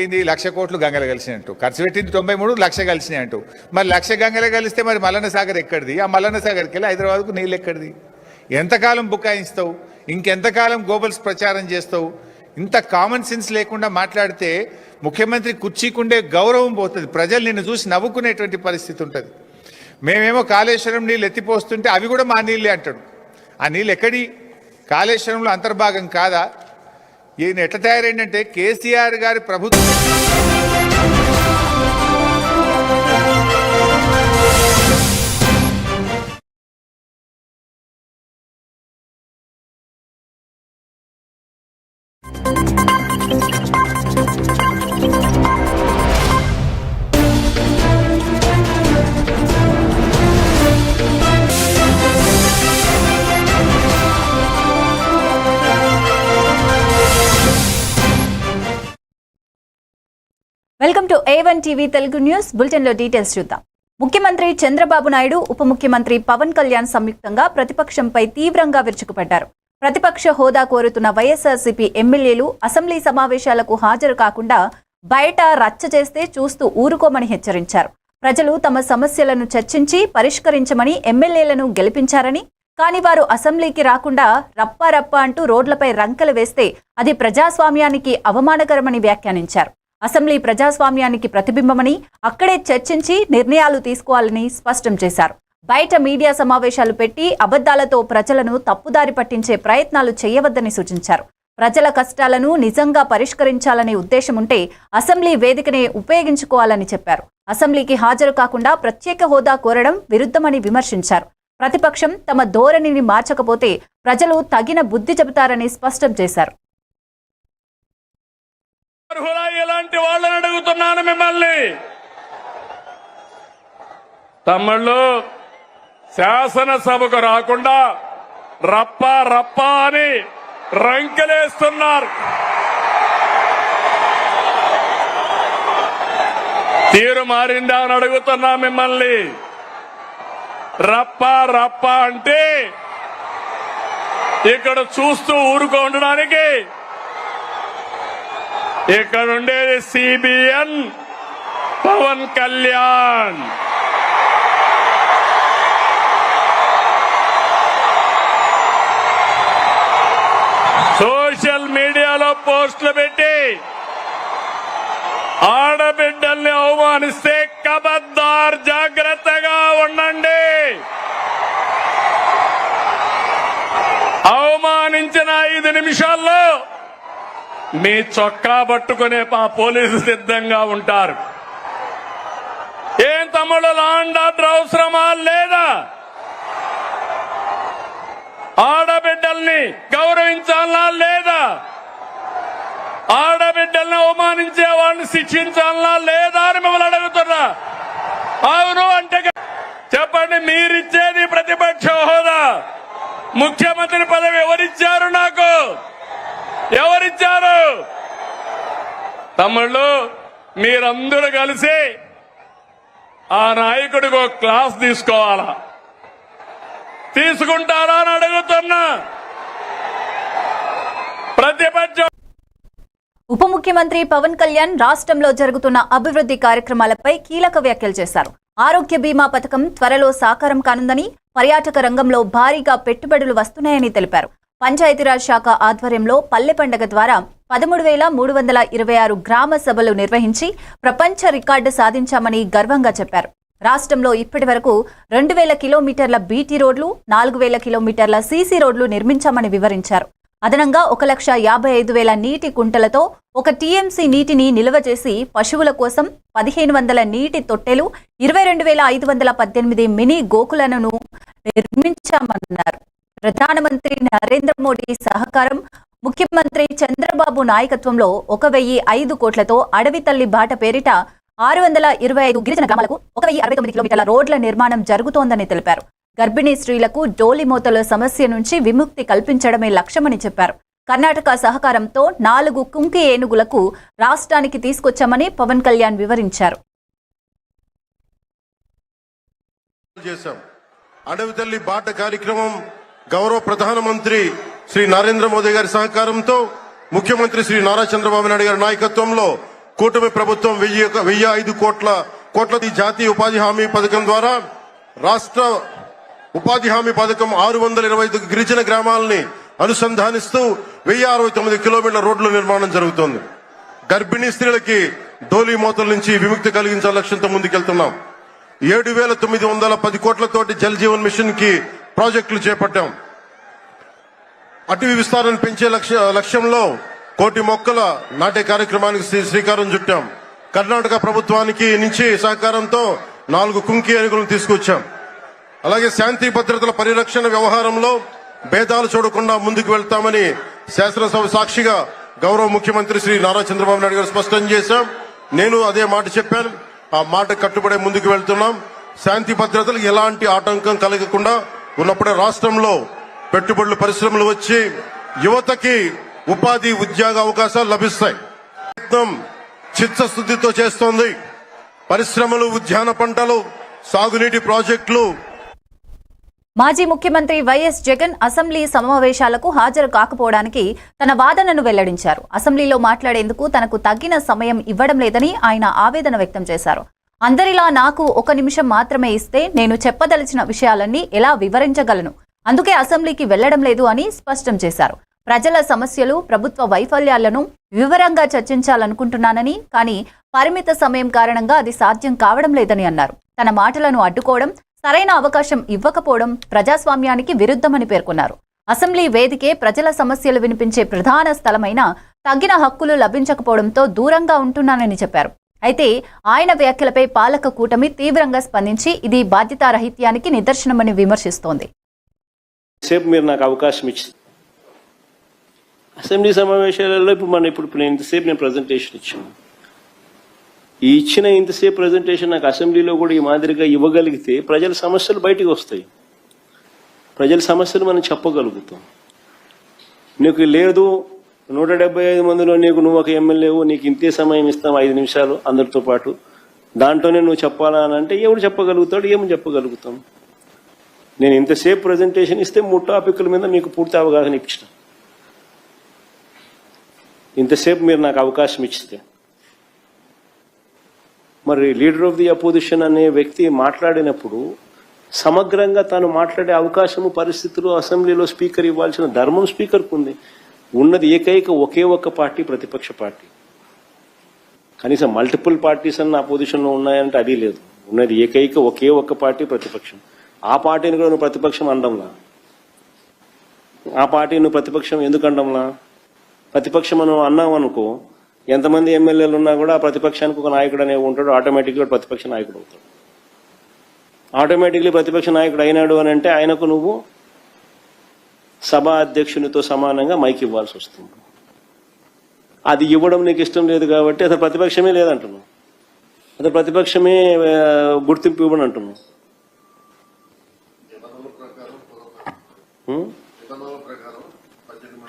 1,00,00,000 కోట్లు గంగలు కలిసినట్టు ఖర్చు పెట్టింది 93 లక్ష కలిసినాయి అంటూ మరి 1,00,000 గంగలు కలిస్తే మరి మల్లన్న సాగర్ ఎక్కడిది ఆ మల్లన్న సాగర్కి వెళ్ళి హైదరాబాద్కు నీళ్ళు ఎక్కడిది ఎంతకాలం బుకాయిస్తావు ఇంకెంతకాలం గోబల్స్ ప్రచారం చేస్తావు ఇంత కామన్ సెన్స్ లేకుండా మాట్లాడితే ముఖ్యమంత్రి కుర్చీకుండే గౌరవం పోతుంది ప్రజలు నిన్ను చూసి నవ్వుకునేటువంటి పరిస్థితి ఉంటుంది మేమేమో కాళేశ్వరం నీళ్ళు ఎత్తిపోస్తుంటే అవి కూడా మా నీళ్ళే అంటాడు ఆ నీళ్ళు ఎక్కడి కాళేశ్వరంలో అంతర్భాగం కాదా ఈయన ఎట్లా తయారైందంటే కేసీఆర్ గారి ప్రభుత్వం welcome to A1 TV Telugu news bulletin లో డీటెయిల్స్ చూద్దాం. ముఖ్యమంత్రి చంద్రబాబు నాయుడు ఉప ముఖ్యమంత్రి పవన్ కళ్యాణ్ సంయుక్తంగా ప్రతిపక్షంపై తీవ్రంగా విరుచుకుపడ్డారు. ప్రతిపక్ష హోదా కోరుతున్న వైఎస్ఆర్సీపీ ఎమ్మెల్యేలు అసెంబ్లీ సమావేశాలకు హాజరు కాకుండా బయట రచ్చ చేస్తే చూస్తూ ఊరుకోమని హెచ్చరించారు. ప్రజలు తమ సమస్యలను చర్చించి పరిష్కరించమని ఎమ్మెల్యేలను గెలిపించారని, కానీ వారు అసెంబ్లీకి రాకుండా రప్ప అంటూ రోడ్లపై రంకెలు వేస్తే అది ప్రజాస్వామ్యానికి అవమానకరమని వ్యాఖ్యానించారు. అసెంబ్లీ ప్రజాస్వామ్యానికి ప్రతిబింబమని, అక్కడే చర్చించి నిర్ణయాలు తీసుకోవాలని స్పష్టం చేశారు. బయట మీడియా సమావేశాలు పెట్టి అబద్ధాలతో ప్రజలను తప్పుదారి పట్టించే ప్రయత్నాలు చేయవద్దని సూచించారు. ప్రజల కష్టాలను నిజంగా పరిష్కరించాలనే ఉద్దేశం ఉంటే అసెంబ్లీ వేదికనే ఉపయోగించుకోవాలని చెప్పారు. అసెంబ్లీకి హాజరు కాకుండా ప్రత్యేక హోదా కోరడం విరుద్ధమని విమర్శించారు. ప్రతిపక్షం తమ ధోరణిని మార్చకపోతే ప్రజలు తగిన బుద్ధి చెబుతారని స్పష్టం చేశారు. ఎలాంటి వాళ్ళని అడుగుతున్నాను మిమ్మల్ని, తమ్ముళ్ళు శాసనసభకు రాకుండా రప్ప అని రంకెలేస్తున్నారు. తీరు మారిందా అని అడుగుతున్నా మిమ్మల్ని. రప్ప అంటే ఇక్కడ చూస్తూ ఊరుకో ఉండడానికి, ఇక్కడ ఉండేది సిబిఎన్ పవన్ కళ్యాణ్. సోషల్ మీడియాలో పోస్టులు పెట్టి ఆడబిడ్డల్ని అవమానిస్తే ఖబర్దార్ జాగ్రత్తగా ఉండండి. అవమానించిన 5 నిమిషాల్లో మీ చొక్కా పట్టుకునే పోలీసులు సిద్ధంగా ఉంటారు. ఏం తమ్ముడు, లాండ్ ఆర్డర్ అవసరమా లేదా? ఆడబిడ్డల్ని గౌరవించాలా లేదా? ఆడబిడ్డల్ని అవమానించే వాళ్ళని శిక్షించాలా లేదా అని మిమ్మల్ని అడుగుతున్నా. అవును అంటే చెప్పండి. మీరిచ్చేది ప్రతిపక్ష హోదా, ముఖ్యమంత్రి పదవి ఎవరిచ్చారు? నాకు ఎవరిచ్చారు? తమ్ముళ్ళు, మీరందరూ కలిసి ఆ నాయకుడికి ఒక క్లాస్ తీసుకోవాలా? తీసుకుంటారా అని అడుగుతున్నా. ప్రతిపక్షం ఉప ముఖ్యమంత్రి పవన్ కళ్యాణ్ రాష్ట్రంలో జరుగుతున్న అభివృద్ధి కార్యక్రమాలపై కీలక వ్యాఖ్యలు చేశారు. ఆరోగ్య బీమా పథకం త్వరలో సాకారం కానుందని, పర్యాటక రంగంలో భారీగా పెట్టుబడులు వస్తున్నాయని తెలిపారు. పంచాయతీరాజ్ శాఖ ఆధ్వర్యంలో పల్లె పండుగ ద్వారా 13,326 గ్రామ సభలు నిర్వహించి ప్రపంచ రికార్డు సాధించామని గర్వంగా చెప్పారు. రాష్ట్రంలో ఇప్పటి వరకు 2,000 కిలోమీటర్ల బీటీ రోడ్లు, 4,000 కిలోమీటర్ల సీసీ రోడ్లు నిర్మించామని వివరించారు. అదనంగా 1,55,000 నీటి కుంటలతో 1 టీఎంసీ నీటిని నిల్వ చేసి పశువుల కోసం 1,500 నీటి తొట్టెలు, 22,518 మినీ గోకులను నిర్మించామన్నారు. ప్రధానమంత్రి నరేంద్ర మోడీ సహకారం, ముఖ్యమంత్రి చంద్రబాబు నాయకత్వంలో 1,005 కోట్లతో అడవి తల్లి బాట పేరిట 625 గిరిజన గ్రామాలకు 1,069 కిలోమీటర్ల రోడ్ల నిర్మాణం జరుగుతోందని తెలిపారు. గర్భిణీ స్త్రీలకు డోలిమోతల సమస్య నుంచి విముక్తి కల్పించడమే లక్ష్యమని చెప్పారు. కర్ణాటక సహకారంతో 4 కుంకి ఏనుగులకు రాష్ట్రానికి తీసుకొచ్చామని పవన్ కళ్యాణ్ వివరించారు. అడవి తల్లి బాట కార్యక్రమం గౌరవ ప్రధానమంత్రి శ్రీ నరేంద్ర మోదీ గారి సహకారంతో ముఖ్యమంత్రి శ్రీ నారా చంద్రబాబు నాయుడు గారి నాయకత్వంలో కూటమి ప్రభుత్వం 1005 కోట్ల జాతీయ ఉపాధి హామీ పథకం ద్వారా రాష్ట్ర ఉపాధి హామీ పథకం 625 గిరిజన గ్రామాలని అనుసంధానిస్తూ 1069 కిలోమీటర్ల రోడ్ల నిర్మాణం జరుగుతోంది. గర్భిణీ స్త్రీలకి డోలీ మోతల నుంచి విముక్తి కలిగించాల లక్ష్యంతో ముందుకెళ్తున్నాం. 7,910 కోట్లతోటి జల్ జీవన్ మిషన్ కి ప్రాజెక్టులు చేపట్టాం. అటవీ విస్తారాన్ని పెంచే లక్ష్యంలో 1 కోటి మొక్కల నాటే కార్యక్రమానికి శ్రీకారం చుట్టాం. కర్ణాటక ప్రభుత్వానికి నుంచి సహకారంతో 4 కుంకి ఏనుగులను తీసుకొచ్చాం. అలాగే శాంతి భద్రతల పరిరక్షణ వ్యవహారంలో భేదాలు చూడకుండా ముందుకు వెళ్తామని శాసనసభ సాక్షిగా గౌరవ ముఖ్యమంత్రి శ్రీ నారా చంద్రబాబు నాయుడు గారు స్పష్టం చేశాం. నేను అదే మాట చెప్పాను. ఆ మాట కట్టుబడే ముందుకు వెళ్తున్నాం. శాంతి భద్రతలకు ఎలాంటి ఆటంకం కలగకుండా ఉన్నప్పుడే రాష్ట్రంలో పెట్టుబడులు పరిశ్రమలు వచ్చి యువతకి ఉపాధి ఉద్యోగ అవకాశాలు లభిస్తాయి. ప్రయత్నం చిత్తశుద్ధితో చేస్తోంది. పరిశ్రమలు, ఉద్యాన పంటలు, సాగునీటి ప్రాజెక్టులు. మాజీ ముఖ్యమంత్రి వైఎస్ జగన్ అసెంబ్లీ సమావేశాలకు హాజరు కాకపోవడానికి తన వాదనను వెల్లడించారు. అసెంబ్లీలో మాట్లాడేందుకు తనకు తగిన సమయం ఇవ్వడం లేదని ఆయన ఆవేదన వ్యక్తం చేశారు. అందరిలా నాకు 1 నిమిషం మాత్రమే ఇస్తే నేను చెప్పదలిచిన విషయాలన్నీ ఎలా వివరించగలను, అందుకే అసెంబ్లీకి వెళ్లడం లేదు అని స్పష్టం చేశారు. ప్రజల సమస్యలు, ప్రభుత్వ వైఫల్యాలను వివరంగా చర్చించాలనుకుంటున్నానని, కానీ పరిమిత సమయం కారణంగా అది సాధ్యం కావడం లేదని అన్నారు. తన మాటలను అడ్డుకోవడం, సరైన అవకాశం ఇవ్వకపోవడం ప్రజాస్వామ్యానికి విరుద్ధమని పేర్కొన్నారు. అసెంబ్లీ వేదికే ప్రజల సమస్యలు వినిపించే ప్రధాన స్థలమైన తగిన హక్కులు లభించకపోవడంతో దూరంగా ఉంటున్నానని చెప్పారు. అయితే ఆయన వ్యాఖ్యలపై పాలక కూటమి తీవ్రంగా స్పందించి ఇది బాధ్యతారహిత్యానికి నిదర్శనమని విమర్శిస్తోంది. మీరు నాకు అవకాశం ఇచ్చి అసెంబ్లీ సమావేశాలలో ఇప్పుడు నేను ప్రజెంటేషన్ ఇచ్చాను. ఈ ఇచ్చిన ఇంతసేపు ప్రజెంటేషన్ నాకు అసెంబ్లీలో కూడా ఈ మాదిరిగా ఇవ్వగలిగితే ప్రజల సమస్యలు బయటికి వస్తాయి. ప్రజల సమస్యలు మనం చెప్పగలుగుతాం. నీకు లేదు 175 మందిలో నువ్వు ఒక ఎమ్మెల్యేవు, నీకు ఇంతే సమయం ఇస్తాం 5 నిమిషాలు అందరితో పాటు, దాంట్లోనే నువ్వు చెప్పాలా అని అంటే ఎవడు చెప్పగలుగుతాడు, ఏమని చెప్పగలుగుతాం? నేను ఇంతసేపు ప్రజెంటేషన్ ఇస్తే 3 టాపిక్ల మీద మీకు పూర్తి అవగాహన ఇచ్చిన. ఇంతసేపు మీరు నాకు అవకాశం ఇచ్చితే మరి లీడర్ ఆఫ్ ది అపోజిషన్ అనే వ్యక్తి మాట్లాడినప్పుడు సమగ్రంగా తాను మాట్లాడే అవకాశము, పరిస్థితులు అసెంబ్లీలో స్పీకర్ ఇవ్వాల్సిన ధర్మం స్పీకర్కు ఉంది. ఉన్నది ఒకే ఒక్క పార్టీ, ప్రతిపక్ష పార్టీ. కనీసం మల్టిపుల్ పార్టీస్ అన్న అపోజిషన్లో ఉన్నాయంటే అది లేదు. ఉన్నది ఒకే ఒక్క పార్టీ, ప్రతిపక్షం. ఆ పార్టీని కూడా నువ్వు ప్రతిపక్షం అనడంలా. ఆ పార్టీ నువ్వు ప్రతిపక్షం ఎందుకు అనడంలా? ప్రతిపక్షం మనం అన్నాం అనుకో, ఎంతమంది ఎమ్మెల్యేలు ఉన్నా కూడా ఆ ప్రతిపక్షానికి ఒక నాయకుడు అనేవి ఉంటాడు. ఆటోమేటిక్గా ప్రతిపక్ష నాయకుడు అవుతాడు. ఆటోమేటిక్లీ ప్రతిపక్ష నాయకుడు అయినాడు అని అంటే ఆయనకు నువ్వు సభా అధ్యక్షునితో సమానంగా మైక్ ఇవ్వాల్సి వస్తుంది. అది ఇవ్వడం నీకు ఇష్టం లేదు కాబట్టి అసలు ప్రతిపక్షమే లేదంటున్నావు. అసలు ప్రతిపక్షమే గుర్తింపు ఇవ్వని అంటున్నావు.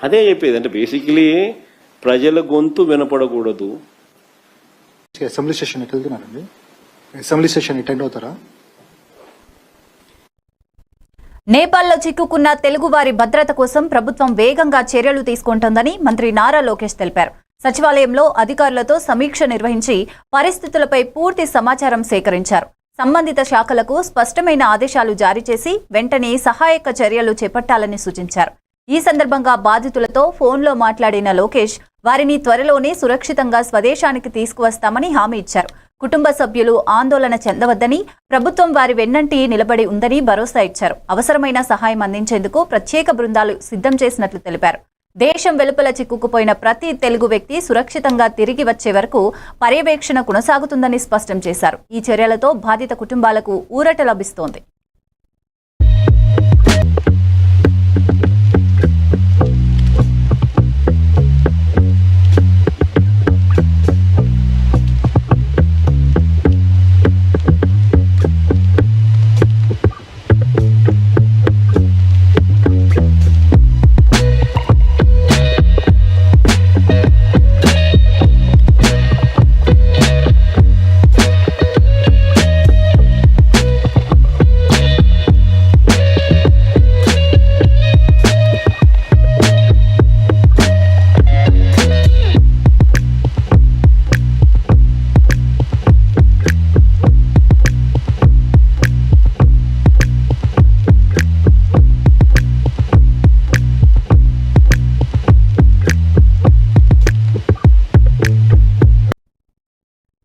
అదే చెప్పేది. అంటే బేసికలీ ప్రజల గొంతు వినపడకూడదు. అసెంబ్లీ సెషన్ ఎటు వెళ్తున్నారండి? అసెంబ్లీ సెషన్ అటెండ్ అవుతారా? నేపాల్లో చిక్కుకున్న తెలుగువారి భద్రత కోసం ప్రభుత్వం వేగంగా చర్యలు తీసుకుంటోందని మంత్రి నారా లోకేష్ తెలిపారు. సచివాలయంలో అధికారులతో సమీక్ష నిర్వహించి పరిస్థితులపై పూర్తి సమాచారం సేకరించారు. సంబంధిత శాఖలకు స్పష్టమైన ఆదేశాలు జారీ చేసి వెంటనే సహాయక చర్యలు చేపట్టాలని సూచించారు. ఈ సందర్భంగా బాధితులతో ఫోన్లో మాట్లాడిన లోకేష్ వారిని త్వరలోనే సురక్షితంగా స్వదేశానికి తీసుకువస్తామని హామీ ఇచ్చారు. కుటుంబ సభ్యులు ఆందోళన చెందవద్దని, ప్రభుత్వం వారి వెన్నంటి నిలబడి ఉందని భరోసా ఇచ్చారు. అవసరమైన సహాయం అందించేందుకు ప్రత్యేక బృందాలు సిద్ధం చేసినట్లు తెలిపారు. దేశం వెలుపల చిక్కుకుపోయిన ప్రతి తెలుగు వ్యక్తి సురక్షితంగా తిరిగి వచ్చే వరకు పర్యవేక్షణ కొనసాగుతుందని స్పష్టం చేశారు. ఈ చర్యలతో బాధిత కుటుంబాలకు ఊరట లభిస్తోంది.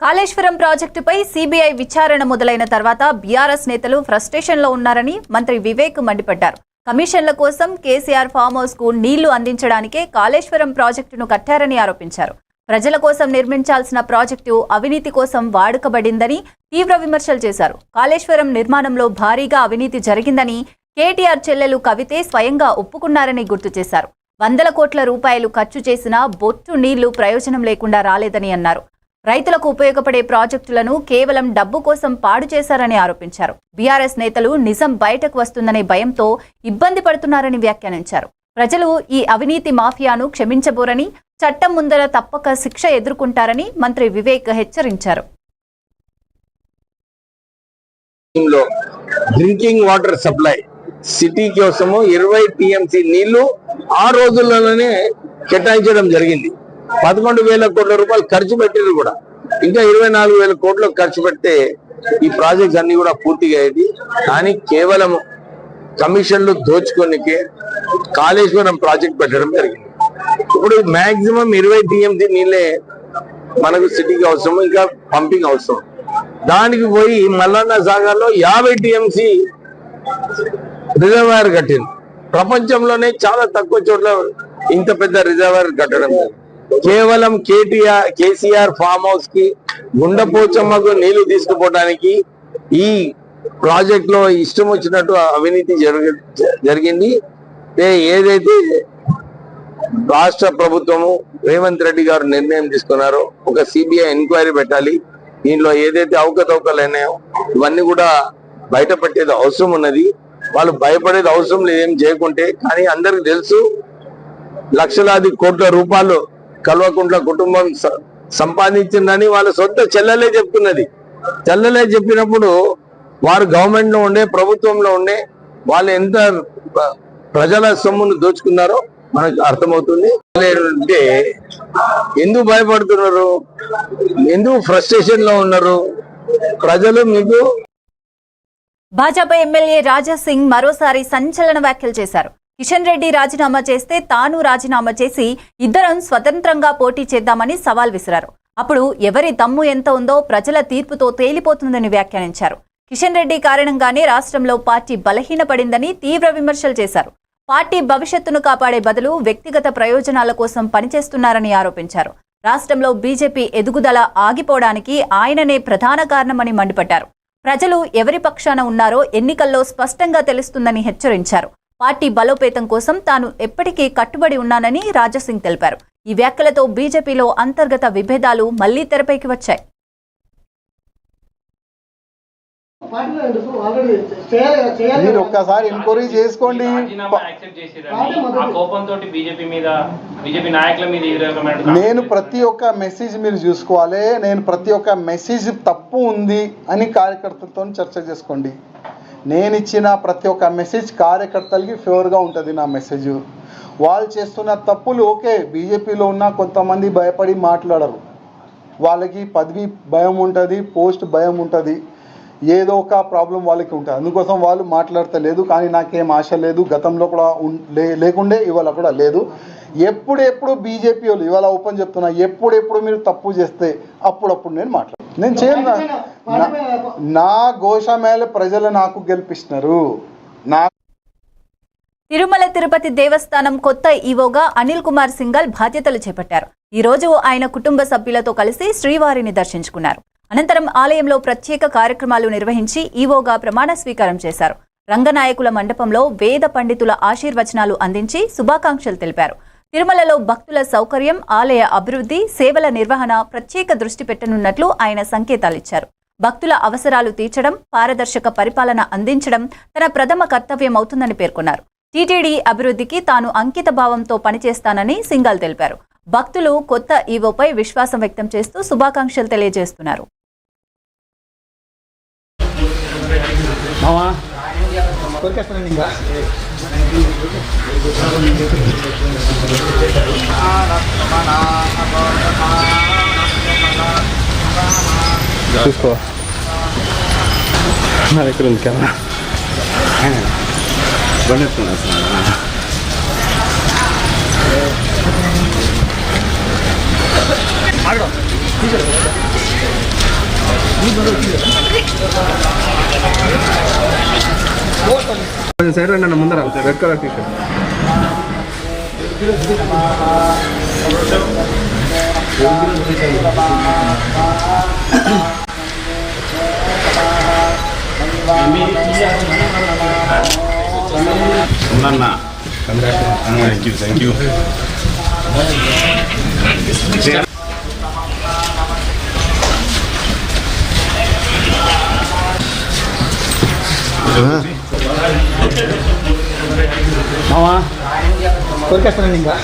కాళేశ్వరం ప్రాజెక్టుపై సీబీఐ విచారణ మొదలైన తర్వాత బీఆర్ఎస్ నేతలు ఫ్రస్ట్రేషన్లో ఉన్నారని మంత్రి వివేక్ మండిపడ్డారు. కమిషన్ల కోసం కేసీఆర్ ఫామ్ హౌస్ కు నీళ్లు అందించడానికే కాళేశ్వరం ప్రాజెక్టును కట్టారని ఆరోపించారు. ప్రజల కోసం నిర్మించాల్సిన ప్రాజెక్టు అవినీతి కోసం వాడుకబడిందని తీవ్ర విమర్శలు చేశారు. కాళేశ్వరం నిర్మాణంలో భారీగా అవినీతి జరిగిందని కేటీఆర్ చెల్లెలు కవితే స్వయంగా ఒప్పుకున్నారని గుర్తు చేశారు. వందల కోట్ల రూపాయలు ఖర్చు చేసినా బొట్టు నీళ్లు ప్రయోజనం లేకుండా రాలేదని అన్నారు. రైతులకు ఉపయోగపడే ప్రాజెక్టులను కేవలం డబ్బు కోసం పాడు చేశారని ఆరోపించారు. బీఆర్ఎస్ నేతలు నిజం బయటకు వస్తుందనే భయంతో ఇబ్బంది పడుతున్నారని వ్యాఖ్యానించారు. ప్రజలు ఈ అవినీతి మాఫియాను క్షమించబోరని, చట్టం ముందర తప్పక శిక్ష ఎదుర్కొంటారని మంత్రి వివేక్ హెచ్చరించారు. డ్రింకింగ్ వాటర్ సప్లై సిటీ కోసము 20 టీఎంసీ నీళ్లు ఆ రోజుల్లోనే కేటాయించడం జరిగింది. 11,000 కోట్ల రూపాయలు ఖర్చు పెట్టింది కూడా. ఇంకా 24,000 కోట్లు ఖర్చు పెడితే ఈ ప్రాజెక్ట్స్ అన్ని కూడా పూర్తిగా అయ్యేది. కానీ కేవలం కమిషన్లు దోచుకోనికే కాళేశ్వరం ప్రాజెక్ట్ పెట్టడం జరిగింది. ఇప్పుడు మాక్సిమం 20 టీఎంసీ నీళ్ళే మనకు సిటీకి అవసరం, ఇంకా పంపింగ్ అవసరం. దానికి పోయి మల్లన్న సాగర్ లో 50 టీఎంసీ రిజర్వాయర్ కట్టింది. ప్రపంచంలోనే చాలా తక్కువ చోట్ల ఇంత పెద్ద రిజర్వాయర్ కట్టడం జరిగింది. కేవలం కేసీఆర్ ఫామ్ హౌస్ కి గుండెపోచమ్మకు నీళ్లు తీసుకుపోవడానికి ఈ ప్రాజెక్ట్ లో ఇష్టం వచ్చినట్టు అవినీతి జరిగింది. ఏదైతే రాష్ట్ర ప్రభుత్వము రేవంత్ రెడ్డి గారు నిర్ణయం తీసుకున్నారో ఒక సిబిఐ ఎంక్వైరీ పెట్టాలి. దీనిలో ఏదైతే అవకతవకలు అయినాయో ఇవన్నీ కూడా బయటపెట్టేది అవసరం ఉన్నది. వాళ్ళు భయపడేది అవసరం లేదు ఏం చేయకుంటే. కానీ అందరికి తెలుసు లక్షలాది కోట్ల రూపాయలు కల్వకుంట్ల కుటుంబం సంపాదించిందని వాళ్ళ సొంత చెల్లెలే చెప్తున్నది. చెల్లెలే చెప్పినప్పుడు వారు గవర్నమెంట్ లో ఉండే, ప్రభుత్వంలో ఉండే, వాళ్ళు ఎంత ప్రజల సొమ్మును దోచుకున్నారో మనకు అర్థమవుతుంది. అంటే ఎందుకు భయపడుతున్నారు, ఎందుకు ఫ్రస్ట్రేషన్ లో ఉన్నారు ప్రజలు? మీకు భాజపా ఎమ్మెల్యే రాజా సింగ్ మరోసారి సంచలన వ్యాఖ్యలు చేశారు. కిషన్ రెడ్డి రాజీనామా చేస్తే తాను రాజీనామా చేసి ఇద్దరం స్వతంత్రంగా పోటీ చేద్దామని సవాల్ విసిరారు. అప్పుడు ఎవరి దమ్ము ఎంత ఉందో ప్రజల తీర్పుతో తేలిపోతుందని వ్యాఖ్యానించారు. కిషన్ రెడ్డి కారణంగానే రాష్ట్రంలో పార్టీ బలహీనపడిందని తీవ్ర విమర్శలు చేశారు. పార్టీ భవిష్యత్తును కాపాడే బదులు వ్యక్తిగత ప్రయోజనాల కోసం పనిచేస్తున్నారని ఆరోపించారు. రాష్ట్రంలో బీజేపీ ఎదుగుదల ఆగిపోవడానికి ఆయననే ప్రధాన కారణమని మండిపడ్డారు. ప్రజలు ఎవరి పక్షాన ఉన్నారో ఎన్నికల్లో స్పష్టంగా తెలుస్తుందని హెచ్చరించారు. పార్టీ బలోపేతం కోసం తాను ఎప్పటికీ కట్టుబడి ఉన్నానని రాజాసింగ్ తెలిపారు. ఈ వ్యాఖ్యలతో బీజేపీలో అంతర్గత విభేదాలు మళ్లీ తెరపైకి వచ్చాయి. మీరు ఒక్కసారి ఎంక్వైరీ చేసుకోండి. నేను ప్రతి ఒక్క మెసేజ్ మీరు చూసుకోవాలి. నేను ప్రతి ఒక్క మెసేజ్ తప్పు ఉంది అని కార్యకర్తలతో చర్చ చేసుకోండి. నేను ఇచ్చిన ప్రతి ఒక్క మెసేజ్ కార్యకర్తలకి ఫేవర్గా ఉంటుంది. నా మెసేజ్ వాళ్ళు చేస్తున్న తప్పులు ఓకే, బీజేపీలో ఉన్న కొంతమంది భయపడి మాట్లాడరు. వాళ్ళకి పదవి భయం ఉంటుంది, పోస్ట్ భయం ఉంటుంది, ఏదో ఒక ప్రాబ్లం వాళ్ళకి ఉంటుంది. అందుకోసం వాళ్ళు మాట్లాడతలేదు. కానీ నాకేం ఆశ లేదు, గతంలో కూడా లేకుండే, ఇవాళ కూడా లేదు. ఎప్పుడెప్పుడు బీజేపీ వాళ్ళు ఇవాళ ఓపెన్ చెప్తున్నా, ఎప్పుడెప్పుడు మీరు తప్పు చేస్తే అప్పుడప్పుడు నేను నేను చేయను. నా ఘోష మేల ప్రజలు నాకు గెలిపిస్తున్నారు. తిరుమల తిరుపతి దేవస్థానం కొత్త ఈవోగా అనిల్ కుమార్ సింఘాల్ బాధ్యతలు చేపట్టారు. ఈ రోజు ఆయన కుటుంబ సభ్యులతో కలిసి శ్రీవారిని దర్శించుకున్నారు. అనంతరం ఆలయంలో ప్రత్యేక కార్యక్రమాలు నిర్వహించి ఈవోగా ప్రమాణ స్వీకారం చేశారు. రంగనాయకుల మండపంలో వేద పండితుల ఆశీర్వచనాలు అందించి శుభాకాంక్షలు తెలిపారు. తిరుమలలో భక్తుల సౌకర్యం, ఆలయ అభివృద్ధి, సేవల నిర్వహణ ప్రత్యేక దృష్టి పెట్టనున్నట్లు ఆయన సంకేతాలిచ్చారు. భక్తుల అవసరాలు తీర్చడం, పారదర్శక పరిపాలన అందించడం తన ప్రథమ కర్తవ్యమవుతుందని పేర్కొన్నారు. టీటీడీ అభివృద్ధికి తాను అంకిత భావంతో పనిచేస్తానని సింఘాల్ తెలిపారు. భక్తులు కొత్త ఈవోపై విశ్వాసం వ్యక్తం చేస్తూ శుభాకాంక్షలు తెలియజేస్తున్నారు. చూసుకో నా దగ్గర ఉంది కదా బండి కొంచెం సైడ్ రండి అన్న ముందర red colour T shirt. Thank you. కొరికేస్తానండి ఇంకా.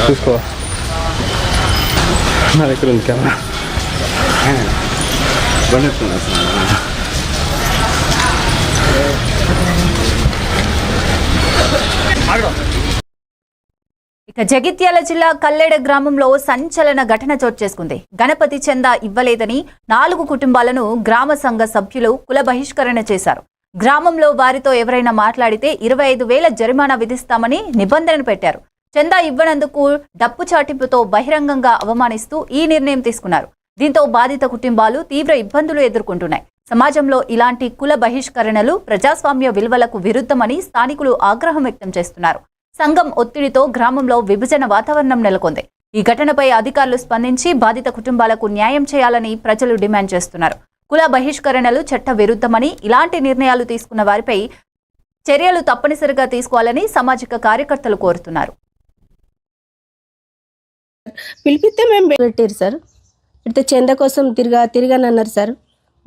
చూసుకో నా దగ్గర ఉంది కెమెరా. ఇక జగిత్యాల జిల్లా కల్లెడ గ్రామంలో సంచలన ఘటన చోటు చేసుకుంది. గణపతి చందా ఇవ్వలేదని 4 కుటుంబాలను గ్రామ సంఘ సభ్యులు కుల బహిష్కరణ చేశారు. గ్రామంలో వారితో ఎవరైనా మాట్లాడితే 25,000 జరిమానా విధిస్తామని నిబంధన పెట్టారు. చందా ఇవ్వనందుకు డప్పు చాటింపుతో బహిరంగంగా అవమానిస్తూ ఈ నిర్ణయం తీసుకున్నారు. దీంతో బాధిత కుటుంబాలు తీవ్ర ఇబ్బందులు ఎదుర్కొంటున్నాయి. సమాజంలో ఇలాంటి కుల బహిష్కరణలు ప్రజాస్వామ్య విలువలకు విరుద్ధమని స్థానికులు ఆగ్రహం వ్యక్తం చేస్తున్నారు. సంఘం ఒత్తిడితో గ్రామంలో విభజన వాతావరణం నెలకొంది. ఈ ఘటనపై అధికారులు స్పందించి బాధిత కుటుంబాలకు న్యాయం చేయాలని ప్రజలు డిమాండ్ చేస్తున్నారు. కుల బహిష్కరణలు చట్ట విరుద్ధమని, ఇలాంటి నిర్ణయాలు తీసుకున్న వారిపై చర్యలు తప్పనిసరిగా తీసుకోవాలని సామాజిక కార్యకర్తలు కోరుతున్నారు. పిలిపిస్తే మేము పెట్టారు సార్. పెడితే చంద కోసం తిరగాని అన్నారు సార్.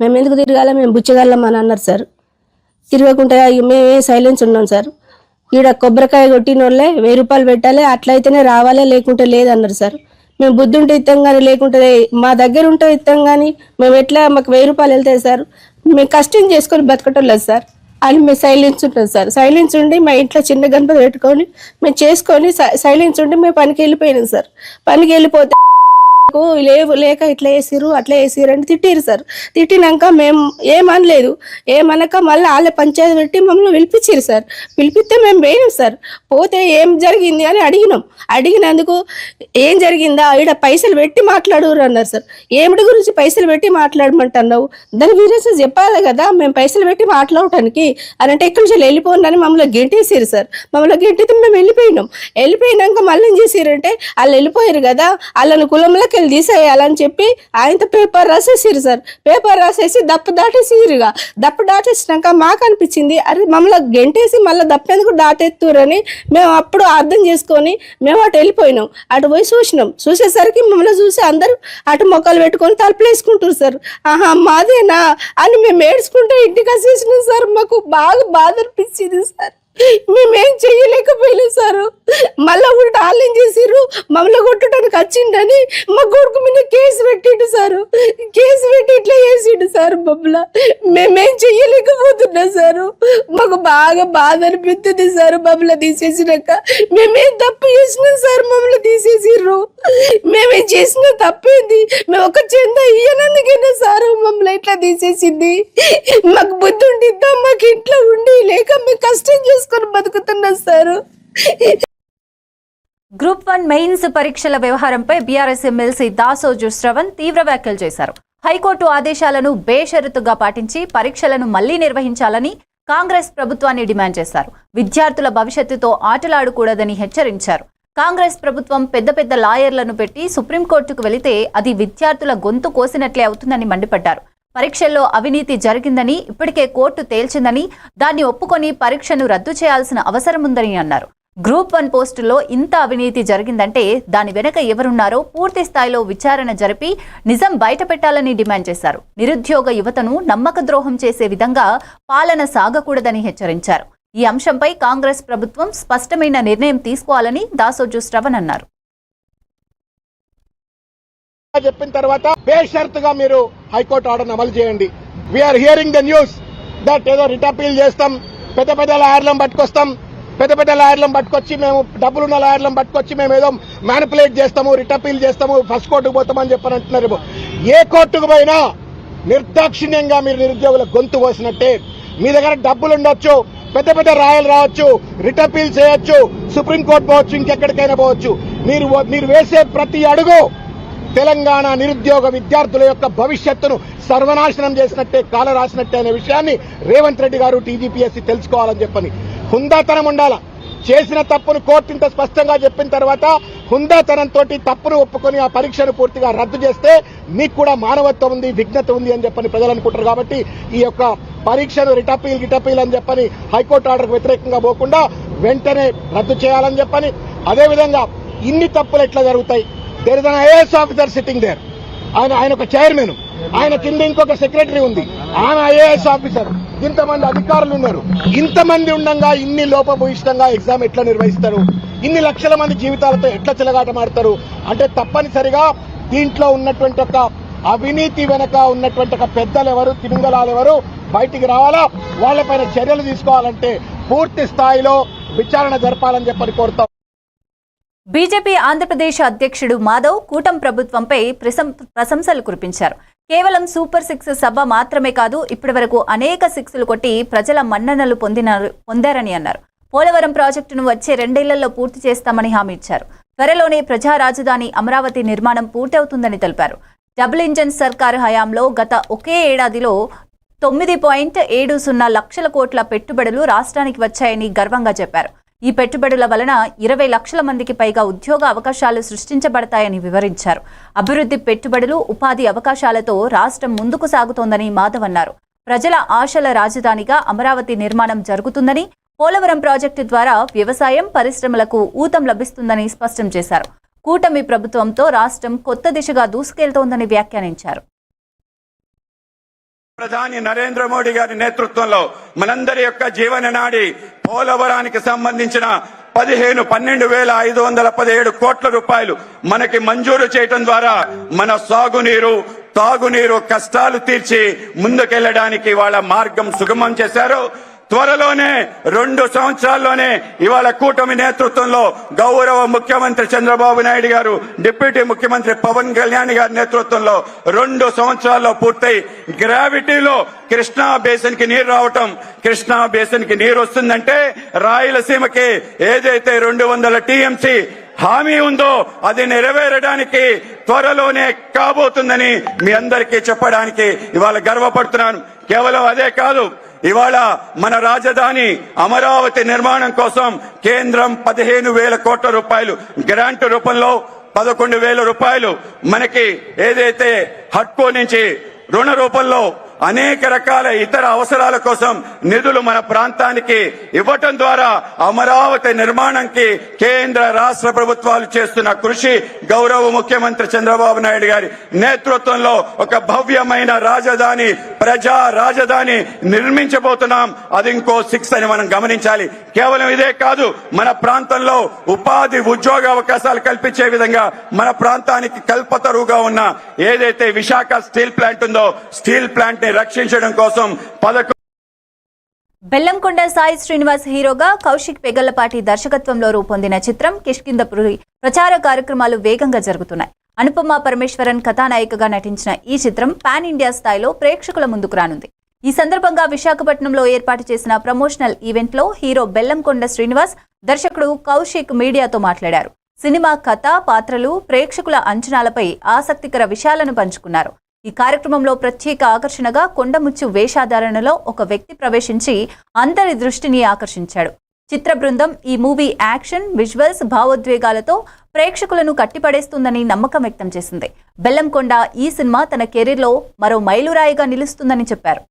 మేము ఎందుకు తిరగాల, మేము బుచ్చగలం అని అన్నారు సార్. తిరగకుండా మేమే సైలెన్స్ ఉన్నాం సార్. ఈడ కొబ్బరికాయ కొట్టిన వాళ్ళే 1000 రూపాయలు పెట్టాలి, అట్లయితేనే రావాలే, లేకుంటే లేదన్నారు సార్. మేము బుద్ధి ఉంటే ఇస్తాం కానీ, లేకుంటే మా దగ్గర ఉంటే ఇస్తాం కానీ మేము ఎట్లా, మాకు 1000 రూపాయలు వెళ్తాయి సార్. మేము కష్టం చేసుకొని బతకటం లేదు సార్ అని మేము సైలెన్స్ ఉంటుంది సార్. సైలెన్స్ ఉండి మా ఇంట్లో చిన్న గణపతి పెట్టుకొని మేము చేసుకొని సైలెన్స్ ఉండి మేము పనికి వెళ్ళిపోయినాం సార్. పనికి వెళ్ళిపోతే లేక ఇట్లా వేసిరు అట్లా వేసిరు అంటే తిట్టిరు సార్. తిట్టినాక మేము ఏమనలేదు. ఏమనక మళ్ళీ వాళ్ళ పంచాయతీ పెట్టి మమ్మల్ని పిలిపించారు సార్. పిలిపిస్తే మేము పోయినాం సార్. పోతే ఏం జరిగింది అని అడిగినాం. అడిగినందుకు ఏం జరిగిందా, ఈడ పైసలు పెట్టి మాట్లాడురు అన్నారు సార్. ఏమిటి గురించి పైసలు పెట్టి మాట్లాడమంటున్నావు, దాని గురించి చెప్పాలి కదా, మేము పైసలు పెట్టి మాట్లాడటానికి అని అంటే ఎక్కడి నుంచి వెళ్ళిపోండి మమ్మల్ని గెంటేసారు సార్. మమ్మల్ని గెంటితే మేము వెళ్ళిపోయినాం. వెళ్ళిపోయినాక మళ్ళీ ఏం చేసారంటే వాళ్ళు వెళ్ళిపోయారు కదా, వాళ్ళని కులంలోకి తీసేయాలని చెప్పి ఆయనతో పేపర్ రాసేసారు సార్. పేపర్ రాసేసి దప్పు దాటేసిరుగా. దప్పు దాటేసినాక మాకు అనిపించింది, అరే మమ్మల్ని గెంటేసి మళ్ళీ దప్పెందుకు దాటెత్తురని మేము అప్పుడు అర్థం చేసుకొని మేము అటు వెళ్ళిపోయినాం. అటు పోయి చూసినాం. చూసేసరికి మమ్మల్ని చూసి అందరూ అటు మొక్కలు పెట్టుకొని తలుపులు వేసుకుంటారు సార్. ఆహా మాదేనా అని మేము ఏడ్చుకుంటే ఇంటికి వచ్చేసినాం సార్. మాకు బాగా బాధ అనిపించింది సార్. మేమేం చెయ్యలేకపోయినాం సార్. మళ్ళా కూడా వాళ్ళు ఏం చేసిర్రు, మమ్మల్ని కొట్టడానికి వచ్చిండని మా కొడుకు మీద కేసు పెట్టిండు సార్. కేసు పెట్టి ఇట్లా చేసిండు సార్. మమ్మల్ని మేమేం చెయ్యలేకపోతున్నాం సార్. మాకు బాగా బాధ అనిపిస్తుంది సార్. మమ్మల్ని తీసేసినాక మేమేం తప్పు చేసినాం సార్, మమ్మల్ని తీసేసిర్రు. మేమేం చేసిన తప్పేంది, మేము ఒక చంద ఇయ్యనందుకైనా సార్ మమ్మల్ని ఇట్లా తీసేసింది. మాకు బుద్ధి ఉండిద్దాం, మాకు ఇంట్లో ఉండి లేక మేము కష్టం చేసుకొని బతుకుతున్నాం సార్. గ్రూప్ 1 మెయిన్స్ పరీక్షల వ్యవహారంపై బీఆర్ఎస్ ఎమ్మెల్సీ దాసోజు శ్రవణ్ తీవ్ర వ్యాఖ్యలు చేశారు. హైకోర్టు ఆదేశాలను బేషరతుగా పాటించి పరీక్షలను మళ్లీ నిర్వహించాలని కాంగ్రెస్ ప్రభుత్వాన్ని డిమాండ్ చేశారు. విద్యార్థుల భవిష్యత్తుతో ఆటలాడకూడదని హెచ్చరించారు. కాంగ్రెస్ ప్రభుత్వం పెద్ద పెద్ద లాయర్లను పెట్టి సుప్రీంకోర్టుకు వెళితే అది విద్యార్థుల గొంతు కోసినట్లే అవుతుందని మండిపడ్డారు. పరీక్షల్లో అవినీతి జరిగిందని ఇప్పటికే కోర్టు తేల్చిందని, దాన్ని ఒప్పుకొని పరీక్షను రద్దు చేయాల్సిన అవసరం ఉందని అన్నారు. గ్రూప్ 1 పోస్టుల్లో ఇంత అవినీతి జరిగిందంటే దాని వెనక ఎవరున్నారో పూర్తి స్థాయిలో విచారణ జరిపి నిజం బయటపెట్టాలని డిమాండ్ చేశారు. నిరుద్యోగ యువతను నమ్మక ద్రోహం చేసే విధంగా పాలన సాగకూడదని హెచ్చరించారు. ఈ అంశంపై కాంగ్రెస్ ప్రభుత్వం స్పష్టమైన నిర్ణయం తీసుకోవాలని దాసోజు శ్రవణ్ అన్నారు. చెప్పిన తర్వాత బేషరతుగా మీరు హైకోర్టు ఆర్డర్ అమలు చేయండి. We are hearing the news that ఏదో రిట్ అపీల్ చేస్తాం, పెద్ద పెద్ద లాయర్లను పట్టుకొస్తాం, పెద్ద పెద్ద లాయర్లను పట్టుకొచ్చి మేము డబ్బులున్న లాయర్లను పట్టుకొచ్చి మేము ఏదో మ్యానిపులేట్ చేస్తాము, రిట్ అపీల్ చేస్తాము, ఫస్ట్ కోర్టుకు పోతామని చెప్పని అంటున్నారు. ఏ కోర్టుకు పోయినా నిర్దాక్షిణ్యంగా మీరు నిరుద్యోగుల గొంతు కోసినట్టే. మీ దగ్గర డబ్బులు ఉండొచ్చు, పెద్ద పెద్ద రాయలు రావచ్చు, రిట్ అపీల్ చేయొచ్చు, సుప్రీంకోర్టు పోవచ్చు, ఇంకెక్కడికైనా పోవచ్చు. మీరు వేసే ప్రతి అడుగు తెలంగాణ నిరుద్యోగ విద్యార్థుల యొక్క భవిష్యత్తును సర్వనాశనం చేసినట్టే, కాల రాసినట్టే అనే విషయాన్ని రేవంత్ రెడ్డి గారు టీజీపీఎస్సీ తెలుసుకోవాలని చెప్పని. హుందాతనం ఉండాల. చేసిన తప్పును కోర్టు ఇంత స్పష్టంగా చెప్పిన తర్వాత హుందాతనంతో తప్పును ఒప్పుకొని ఆ పరీక్షను పూర్తిగా రద్దు చేస్తే మీకు కూడా మానవత్వం ఉంది, విఘ్నత ఉంది అని చెప్పని ప్రజలు అనుకుంటారు. కాబట్టి ఈ యొక్క పరీక్షను గిటపీల్ అని చెప్పని హైకోర్టు ఆర్డర్కు వ్యతిరేకంగా పోకుండా వెంటనే రద్దు చేయాలని చెప్పని. అదేవిధంగా ఇన్ని తప్పులు ఎట్లా జరుగుతాయి? There is an IAS officer sitting there. ఆయన ఒక చైర్మన్, ఆయన కింద ఇంకొక సెక్రటరీ ఉంది, ఆమె ఐఏఎస్ ఆఫీసర్, ఇంతమంది అధికారులు ఉన్నారు. ఇంతమంది ఉండగా ఇన్ని లోపభూయిష్టంగా ఎగ్జామ్ ఎట్లా నిర్వహిస్తారు? ఇన్ని లక్షల మంది జీవితాలతో ఎట్లా చెలగాటమాడతారు? అంటే తప్పనిసరిగా దీంట్లో ఉన్నటువంటి ఒక అవినీతి వెనక ఉన్నటువంటి ఒక పెద్దలెవరు, తిమింగలాలెవరు బయటికి రావాలా. వాళ్లపైన చర్యలు తీసుకోవాలంటే పూర్తి స్థాయిలో విచారణ జరపాలని చెప్పని కోరుతాం. బీజేపీ ఆంధ్రప్రదేశ్ అధ్యక్షుడు మాధవ్ కూటమి ప్రభుత్వంపై ప్రశంసలు కురిపించారు. కేవలం సూపర్ 6 సభ మాత్రమే కాదు, ఇప్పటి వరకు అనేక 6లు కొట్టి ప్రజల మన్ననలు పొందారని అన్నారు. పోలవరం ప్రాజెక్టును వచ్చే 2 ఏళ్లలో పూర్తి చేస్తామని హామీ ఇచ్చారు. త్వరలోనే ప్రజా రాజధాని అమరావతి నిర్మాణం పూర్తవుతుందని తెలిపారు. డబుల్ ఇంజన్ సర్కారు హయాంలో గత ఒకే ఏడాదిలో 9.70 లక్షల కోట్ల పెట్టుబడులు రాష్ట్రానికి వచ్చాయని గర్వంగా చెప్పారు. ఈ పెట్టుబడుల వలన 20 లక్షల మందికి పైగా ఉద్యోగ అవకాశాలు సృష్టించబడతాయని వివరించారు. అభివృద్ధి, పెట్టుబడులు, ఉపాధి అవకాశాలతో రాష్ట్రం ముందుకు సాగుతోందని మాధవ్ అన్నారు. ప్రజల ఆశల రాజధానిగా అమరావతి నిర్మాణం జరుగుతుందని, పోలవరం ప్రాజెక్టు ద్వారా వ్యవసాయం, పరిశ్రమలకు ఊతం లభిస్తుందని స్పష్టం చేశారు. కూటమి ప్రభుత్వంతో రాష్ట్రం కొత్త దిశగా దూసుకెళ్తోందని వ్యాఖ్యానించారు. ప్రధాని నరేంద్ర మోడీ గారి నేతృత్వంలో మనందరి యొక్క జీవన నాడి పోలవరానికి సంబంధించిన 12,517 కోట్ల రూపాయలు మనకి మంజూరు చేయడం ద్వారా మన సాగునీరు, తాగునీరు కష్టాలు తీర్చి ముందుకెళ్లడానికి వాళ్ళ మార్గం సుగమం చేశారు. త్వరలోనే 2 సంవత్సరాల్లోనే ఇవాళ కూటమి నేతృత్వంలో గౌరవ ముఖ్యమంత్రి చంద్రబాబు నాయుడు గారు, డిప్యూటీ ముఖ్యమంత్రి పవన్ కళ్యాణ్ గారి నేతృత్వంలో 2 సంవత్సరాల్లో పూర్తయి గ్రావిటీలో కృష్ణా బేసిన్ కి నీరు రావటం, కృష్ణా బేసిన్ కి నీరు వస్తుందంటే రాయలసీమకి ఏదైతే 200 టీఎంసీ హామీ ఉందో అది నెరవేరడానికి త్వరలోనే కాబోతుందని మీ అందరికీ చెప్పడానికి ఇవాళ గర్వపడుతున్నాను. కేవలం అదే కాదు, ఇవాళ మన రాజధాని అమరావతి నిర్మాణం కోసం కేంద్రం 15,000 కోట్ల రూపాయలు గ్రాంట్ రూపంలో 11,000 రూపాయలు మనకి ఏదైతే హడ్కో నుంచి రుణ రూపంలో అనేక రకాల ఇతర అవసరాల కోసం నిధులు మన ప్రాంతానికి ఇవ్వటం ద్వారా అమరావతి నిర్మాణానికి కేంద్ర రాష్ట్ర ప్రభుత్వాలు చేస్తున్న కృషి, గౌరవ ముఖ్యమంత్రి చంద్రబాబు నాయుడు గారి నేతృత్వంలో ఒక భవ్యమైన రాజధాని, ప్రజా రాజధాని నిర్మించబోతున్నాం. అది ఇంకో 6 అని మనం గమనించాలి. కేవలం ఇదే కాదు, మన ప్రాంతంలో ఉపాధి, ఉద్యోగ అవకాశాలు కల్పించే విధంగా మన ప్రాంతానికి కల్పతరువుగా ఉన్న ఏదైతే విశాఖ స్టీల్ ప్లాంట్ ఉందో, స్టీల్ ప్లాంట్ ని రక్షించడం కోసం బెల్లంకొండ సాయి శ్రీనివాస్ హీరోగా కౌశిక్ పెగల్లపాటి దర్శకత్వంలో రూపొందిన చిత్రం కిష్కింధపురి ప్రచార కార్యక్రమాలు వేగంగా జరుగుతున్నాయి. అనుపమ పరమేశ్వరన్ కథానాయికగా నటించిన ఈ చిత్రం పాన్ ఇండియా స్థాయిలో ప్రేక్షకుల ముందుకు రానుంది. ఈ సందర్భంగా విశాఖపట్నంలో ఏర్పాటు చేసిన ప్రమోషనల్ ఈవెంట్ లో హీరో బెల్లంకొండ శ్రీనివాస్, దర్శకుడు కౌశిక్ మీడియాతో మాట్లాడారు. సినిమా కథ, పాత్రలు, ప్రేక్షకుల అంచనాలపై ఆసక్తికర విషయాలను పంచుకున్నారు. ఈ కార్యక్రమంలో ప్రత్యేక ఆకర్షణగా కొండముచ్చు వేషధారణలో ఒక వ్యక్తి ప్రవేశించి అందరి దృష్టిని ఆకర్షించాడు. చిత్ర బృందం ఈ మూవీ యాక్షన్, విజువల్స్, భావోద్వేగాలతో ప్రేక్షకులను కట్టిపడేస్తుందని నమ్మకం వ్యక్తం చేసింది. బెల్లంకొండ ఈ సినిమా తన కెరీర్లో మరో మైలురాయిగా నిలుస్తుందని చెప్పారు.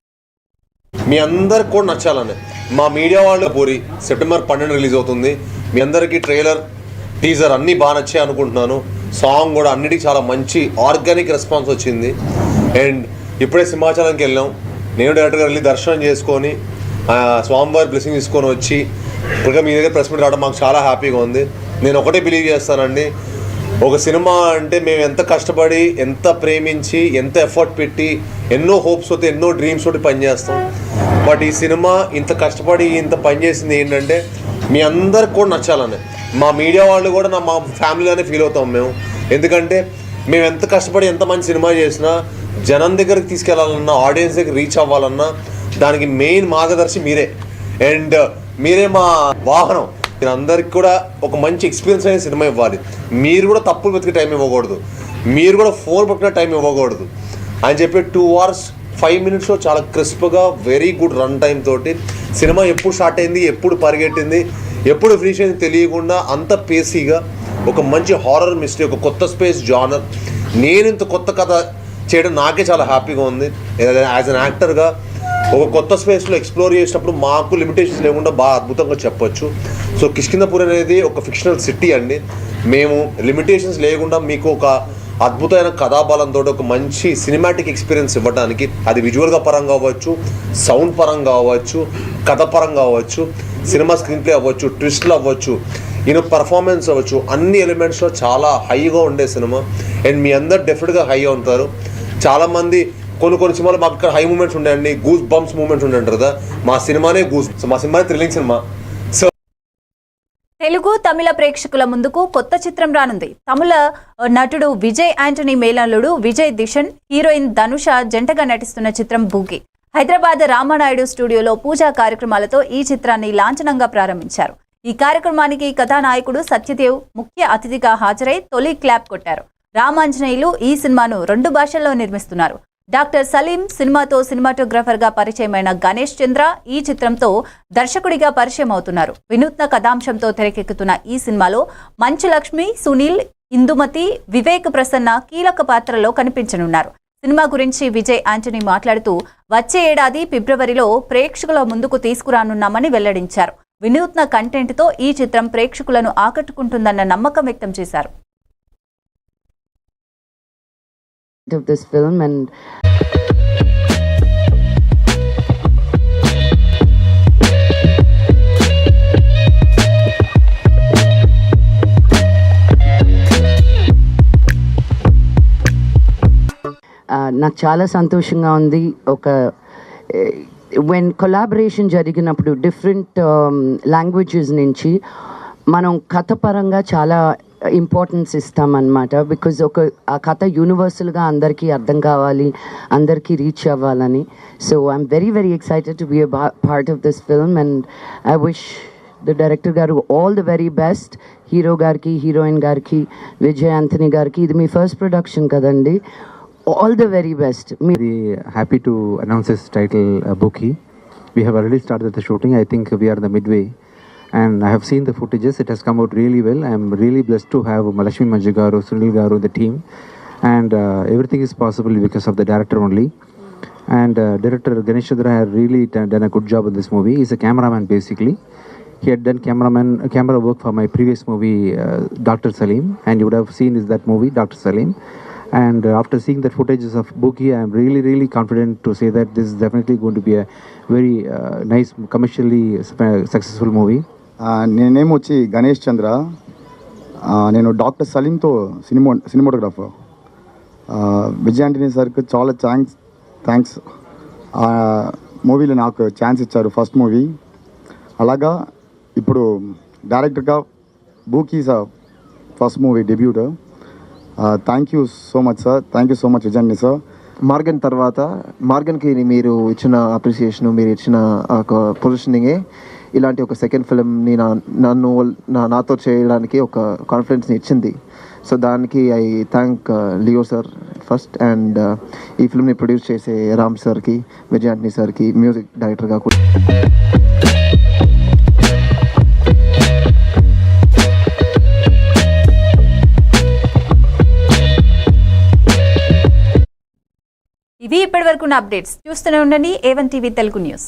మీ అందరికి కూడా నచ్చాలని మా మీడియా వాళ్ళు పూరి సెప్టెంబర్ 12 రిలీజ్ అవుతుంది. మీ అందరికీ ట్రైలర్, టీజర్ అన్నీ బాగా నచ్చాయి అనుకుంటున్నాను. సాంగ్ కూడా అన్నిటికీ చాలా మంచి ఆర్గానిక్ రెస్పాన్స్ వచ్చింది. అండ్ ఇప్పుడే సింహాచలంకి వెళ్ళాం. నేను డైరెక్ట్గా వెళ్ళి దర్శనం చేసుకొని స్వామివారి బ్లెస్సింగ్ తీసుకొని వచ్చి ఇప్పటికే మీ దగ్గర ప్రెస్ మీట్ రావడం మాకు చాలా హ్యాపీగా ఉంది. నేను ఒకటే బిలీవ్ చేస్తానండి, ఒక సినిమా అంటే మేము ఎంత కష్టపడి, ఎంత ప్రేమించి, ఎంత ఎఫర్ట్ పెట్టి, ఎన్నో హోప్స్ తోటి, ఎన్నో డ్రీమ్స్ తోటి పనిచేస్తాం. బట్ ఈ సినిమా ఇంత కష్టపడి ఇంత పనిచేసింది ఏంటంటే మీ అందరికి కూడా నచ్చాలని. మా మీడియా వాళ్ళు కూడా మా ఫ్యామిలీలోనే ఫీల్ అవుతాం మేము. ఎందుకంటే మేము ఎంత కష్టపడి ఎంత మంచి సినిమా చేసినా జనం దగ్గరికి తీసుకెళ్లాలన్నా, ఆడియన్స్ దగ్గర రీచ్ అవ్వాలన్నా దానికి మెయిన్ మార్గదర్శి మీరే. అండ్ మీరే మా వాహనం. మీరు అందరికి కూడా ఒక మంచి ఎక్స్పీరియన్స్ అయిన సినిమా ఇవ్వాలి. మీరు కూడా తప్పులు వెతికే టైం ఇవ్వకూడదు, మీరు కూడా ఫోన్ పట్టుకునే టైం ఇవ్వకూడదు అని చెప్పి 2 hours 5 minutes చాలా క్రిస్ప్గా వెరీ గుడ్ రన్ టైం తోటి సినిమా ఎప్పుడు స్టార్ట్ అయింది, ఎప్పుడు పరిగెట్టింది, ఎప్పుడు ఫినిష్ అయింది తెలియకుండా అంత పేసీగా ఒక మంచి హారర్ మిస్టరీ, ఒక కొత్త స్పేస్ జానర్. నేను ఇంత కొత్త కథ చేయడం నాకే చాలా హ్యాపీగా ఉంది. యాజ్ అన్ యాక్టర్గా ఒక కొత్త స్పేస్లో ఎక్స్ప్లోర్ చేసినప్పుడు మాకు లిమిటేషన్స్ లేకుండా బాగా అద్భుతంగా చెప్పొచ్చు. సో కిష్కింధపురి అనేది ఒక ఫిక్షనల్ సిటీ అండి. మేము లిమిటేషన్స్ లేకుండా మీకు ఒక అద్భుతమైన కథాబలంతో ఒక మంచి సినిమాటిక్ ఎక్స్పీరియన్స్ ఇవ్వడానికి, అది విజువల్గా పరంగా అవ్వచ్చు, సౌండ్ పరంగా అవ్వచ్చు, కథ పరంగా అవ్వచ్చు, సినిమా స్క్రీన్ ప్లే అవ్వచ్చు, ట్విస్ట్లు అవ్వచ్చు, పర్ఫార్మెన్స్ అవ్వచ్చు, అన్ని ఎలిమెంట్స్లో చాలా హైగా ఉండే సినిమా. అండ్ మీ అందరు డెఫినెట్గా హై అవుతారు. చాలామంది కొన్ని సినిమాలు మాకు ఇక్కడ హై మూమెంట్స్ ఉంటాయండి, గూస్ బంప్స్ మూమెంట్స్ ఉంటాయంటారు కదా, మా సినిమానే మా సినిమానే థ్రిల్లింగ్ సినిమా. తెలుగు తమిళ ప్రేక్షకుల ముందుకు కొత్త చిత్రం రానుంది. తమిళ నటుడు విజయ్ యాంటనీ మేనల్లుడు విజయ్ దిషన్, హీరోయిన్ ధనుష జంటగా నటిస్తున్న చిత్రం బూగి హైదరాబాద్ రామానాయుడు స్టూడియోలో పూజా కార్యక్రమాలతో ఈ చిత్రాన్ని లాంఛనంగా ప్రారంభించారు. ఈ కార్యక్రమానికి కథానాయకుడు సత్యదేవ్ ముఖ్య అతిథిగా హాజరై తొలి క్లాప్ కొట్టారు. రామాంజనేయులు ఈ సినిమాను 2 భాషల్లో నిర్మిస్తున్నారు. డాక్టర్ సలీం సినిమాతో సినిమాటోగ్రాఫర్గా పరిచయమైన గణేష్ చంద్ర ఈ చిత్రంతో దర్శకుడిగా పరిచయం అవుతున్నారు. వినూత్న కథాంశంతో తెరకెక్కుతున్న ఈ సినిమాలో మంచు లక్ష్మి, సునీల్, ఇందుమతి, వివేక్ ప్రసన్న కీలక పాత్రలో కనిపించనున్నారు. సినిమా గురించి విజయ్ యాంటనీ మాట్లాడుతూ వచ్చే ఏడాది ఫిబ్రవరిలో ప్రేక్షకుల ముందుకు తీసుకురానున్నామని వెల్లడించారు. వినూత్న కంటెంట్తో ఈ చిత్రం ప్రేక్షకులను ఆకట్టుకుంటుందన్న నమ్మకం వ్యక్తం చేశారు. of this film and నాకు చాలా సంతోషంగా ఉంది. ఒక when collaboration జరిగినప్పుడు డిఫరెంట్ లాంగ్వేజెస్ నుంచి మనం కథ పరంగా చాలా ఇంపార్టెన్స్ ఇస్తామన్నమాట. బికాజ్ ఆ కథ యూనివర్సల్గా అందరికీ అర్థం కావాలి, అందరికీ రీచ్ అవ్వాలని. So I'm very very excited to be a part of this film and I wish the director గారు all the very best. Hero గారికి, హీరోయిన్ గారికి, విజయ్ యాంథనీ గారికి. ఇది మీ ఫస్ట్ ప్రొడక్షన్ కదండి, all the very best. Very happy to announce this title, Bookie. We have already started the shooting. I think we are in the midway, and I have seen the footages. It has come out really well. I am really blessed to have Malakshmi Manju garu, Sunil garu, the team, and everything is possible because of the director only. And director Ganesh Chandra has really done a good job in this movie. He's a cameraman basically. He had done camera work for my previous movie, Dr. Salim, and you would have seen that movie, Dr. Salim. And after seeing the footages of Bookie, I am really, really confident to say that this is definitely going to be a very nice, commercially successful movie. నేనేమో వచ్చి గణేష్ చంద్ర. నేను doctor సలీంతో cinematographer. Vijay Antony సార్కి చాలా thanks. మూవీలో నాకు chance ఇచ్చారు, first movie. అలాగా ఇప్పుడు డైరెక్టర్గా బూకీ sir first movie debut. Thank you so much sir. Thank you so much Vijay Antony sir. Maargan తర్వాత మార్గన్కి మీరు ఇచ్చిన అప్రిసియేషన్, మీరు ఇచ్చిన ఒక పొజిషనింగే ఇలాంటి ఒక సెకండ్ ఫిల్మ్ని నాతో చేయడానికి ఒక కాన్ఫిడెన్స్ని ఇచ్చింది. సో దానికి I thank Leo sir first, and ఈ ఫిల్మ్ని ప్రొడ్యూస్ చేసే రామ్ సార్కి, విజయ్ ఆంటనీ సార్కి, మ్యూజిక్ డైరెక్టర్గా కూడా. ఇవి ఇప్పటివరకున్న అప్డేట్స్. చూస్తూనే ఉండండి A1 TV తెలుగు న్యూస్.